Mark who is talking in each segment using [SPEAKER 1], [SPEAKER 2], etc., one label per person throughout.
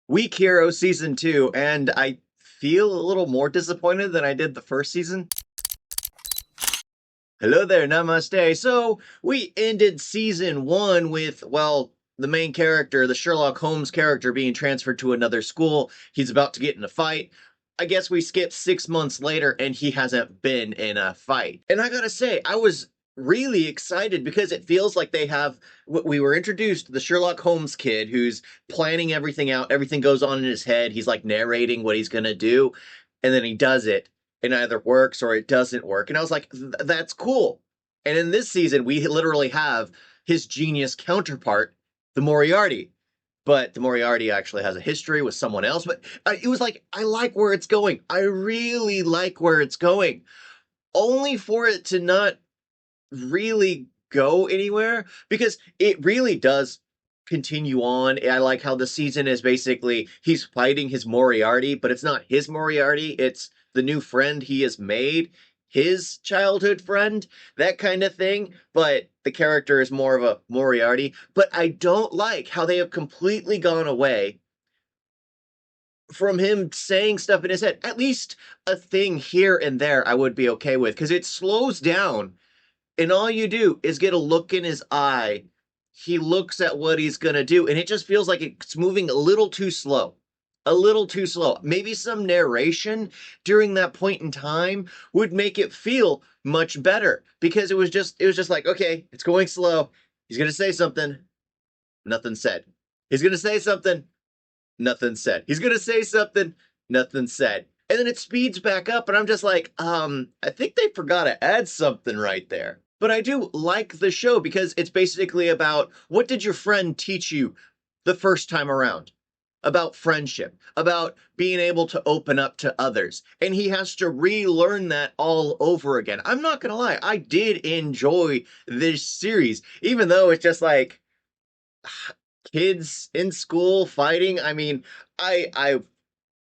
[SPEAKER 1] Week Hero Season 2, and I feel a little more disappointed than I did the first season. Hello there, namaste. So, we ended Season 1 with, well, the main character, the Sherlock Holmes character, being transferred to another school. He's about to get in a fight. I guess we skipped 6 months later, and he hasn't been in a fight. And I gotta say, I was really excited because it feels like they have we were introduced to the Sherlock Holmes kid who's planning everything out. Everything goes on in his head. He's like narrating what he's gonna do, and then he does it. It either works or it doesn't work. And I was like, that's cool. And in this season, we literally have his genius counterpart, the Moriarty. But the Moriarty actually has a history with someone else. But it was like, I like where it's going. I really like where it's going. Only for it to not really go anywhere because it really does continue on. I like how the season is basically he's fighting his Moriarty, but it's not his Moriarty, it's the new friend he has made, his childhood friend, that kind of thing. But the character is more of a Moriarty. But I don't like how they have completely gone away from him saying stuff in his head. At least a thing here and there I would be okay with because it slows down and all you do is get a look in his eye. He looks at what he's going to do, and it just feels like it's moving a little too slow. A little too slow. Maybe some narration during that point in time would make it feel much better because it was just like, okay, it's going slow. He's going to say something, nothing said. He's going to say something, nothing said. He's going to say something, nothing said. And then it speeds back up, and I'm just like, I think they forgot to add something right there. But I do like the show because it's basically about what did your friend teach you the first time around? About friendship, about being able to open up to others. And he has to relearn that all over again. I'm not going to lie, I did enjoy this series, even though it's just like kids in school fighting. I mean, I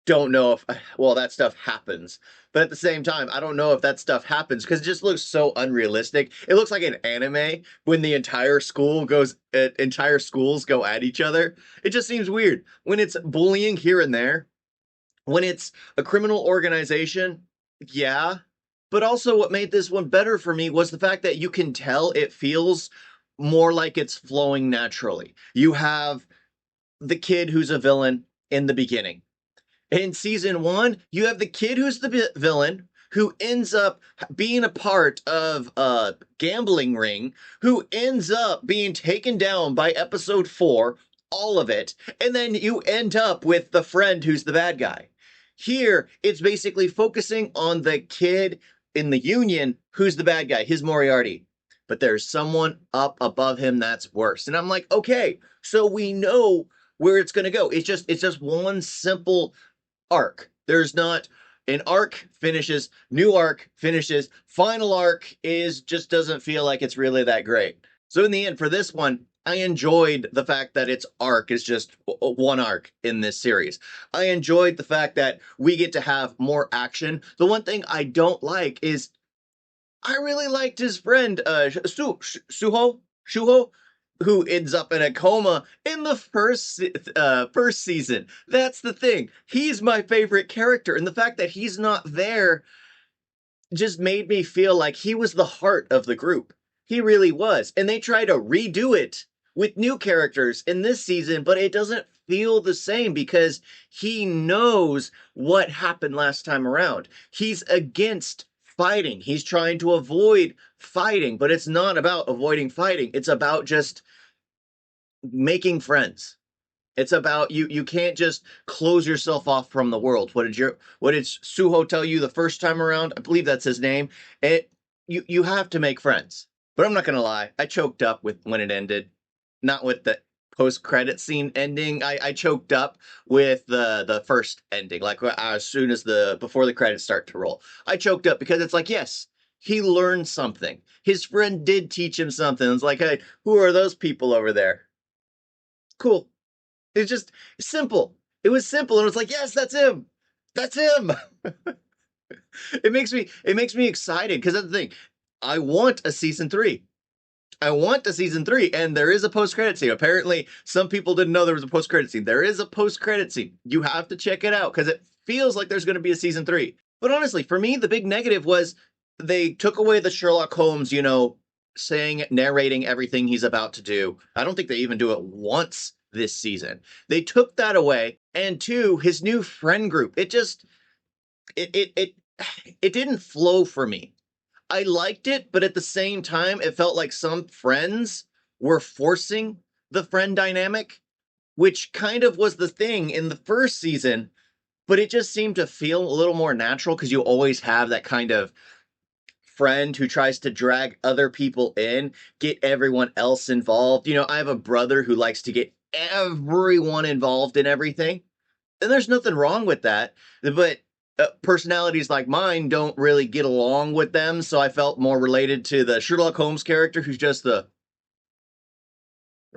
[SPEAKER 1] don't know if well that stuff happens, but at the same time I don't know if that stuff happens because it just looks so unrealistic. It looks like an anime when the entire schools go at each other. It just seems weird when it's bullying here and there, when it's a criminal organization. Yeah, but also what made this one better for me was the fact that you can tell it feels more like it's flowing naturally. You have the kid who's a villain in the beginning. In season 1, you have the kid who's the villain who ends up being a part of a gambling ring, who ends up being taken down by episode 4, all of it, and then you end up with the friend who's the bad guy. Here, it's basically focusing on the kid in the Union who's the bad guy, his Moriarty. But there's someone up above him that's worse. And I'm like, okay, so we know where it's going to go. It's just one simple arc. There's not an arc finishes, new arc finishes, final arc is just doesn't feel like it's really that great. So in the end, for this one, I enjoyed the fact that its arc is just one arc in this series. I enjoyed the fact that we get to have more action. The one thing I don't like is I really liked his friend, Shuho, who ends up in a coma in the first season. That's the thing. He's my favorite character, and the fact that he's not there just made me feel like he was the heart of the group. He really was. And they try to redo it with new characters in this season, but it doesn't feel the same because he knows what happened last time around. He's against fighting. He's trying to avoid fighting, but it's not about avoiding fighting. It's about just making friends. It's about you can't just close yourself off from the world. What did Suho tell you the first time around? I believe that's his name. You have to make friends. But I'm not gonna lie, I choked up with when it ended. Not with the post-credit scene ending. I choked up with the first ending, like as soon as before the credits start to roll. I choked up because it's like, yes, he learned something. His friend did teach him something. It's like, hey, who are those people over there? Cool. It's just simple. It was simple, and it was like, yes, that's him. That's him. It makes me excited because that's the thing. I want a season 3. I want a season 3, and there is a post-credit scene. Apparently, some people didn't know there was a post-credit scene. There is a post-credit scene. You have to check it out because it feels like there's going to be a season 3. But honestly, for me, the big negative was they took away the Sherlock Holmes, narrating everything he's about to do. I don't think they even do it once this season. They took that away, and two, his new friend group. It just it didn't flow for me. I liked it, but at the same time, it felt like some friends were forcing the friend dynamic, which kind of was the thing in the first season, but it just seemed to feel a little more natural because you always have that kind of friend who tries to drag other people in, get everyone else involved. I have a brother who likes to get everyone involved in everything, and there's nothing wrong with that, but personalities like mine don't really get along with them, so I felt more related to the Sherlock Holmes character who's just the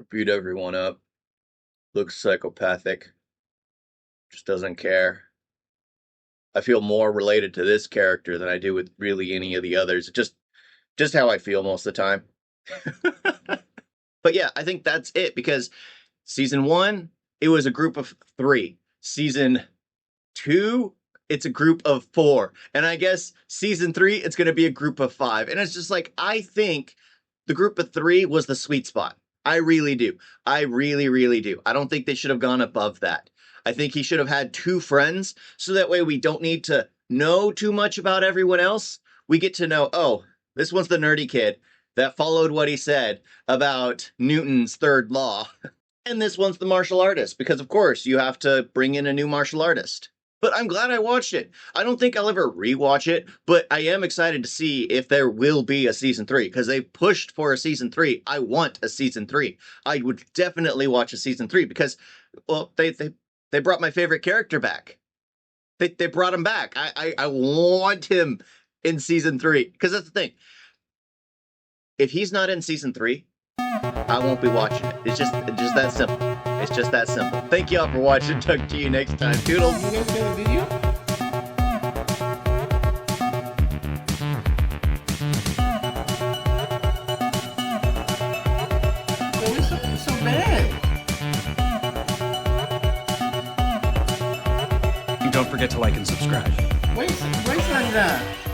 [SPEAKER 1] beat everyone up, looks psychopathic, just doesn't care. I feel more related to this character than I do with really any of the others. Just how I feel most of the time. But yeah, I think that's it, because season 1, it was a group of 3. Season 2, it's a group of 4. And I guess season 3, it's going to be a group of 5. And it's just like, I think the group of 3 was the sweet spot. I really do. I really, really do. I don't think they should have gone above that. I think he should have had 2 friends, so that way we don't need to know too much about everyone else. We get to know, oh, this one's the nerdy kid that followed what he said about Newton's third law. And this one's the martial artist, because of course you have to bring in a new martial artist. But I'm glad I watched it. I don't think I'll ever rewatch it, but I am excited to see if there will be a season 3, because they pushed for a season 3. I want a season 3. I would definitely watch a season 3 because, well, they brought my favorite character back. They brought him back. I want him in season 3, because that's the thing. If he's not in season 3, I won't be watching it. It's just that simple. It's just that simple. Thank y'all for watching. Talk to you next time. Toodles.
[SPEAKER 2] You guys got a video? What's so bad?
[SPEAKER 3] And don't forget to like and subscribe.
[SPEAKER 2] Wait, wait,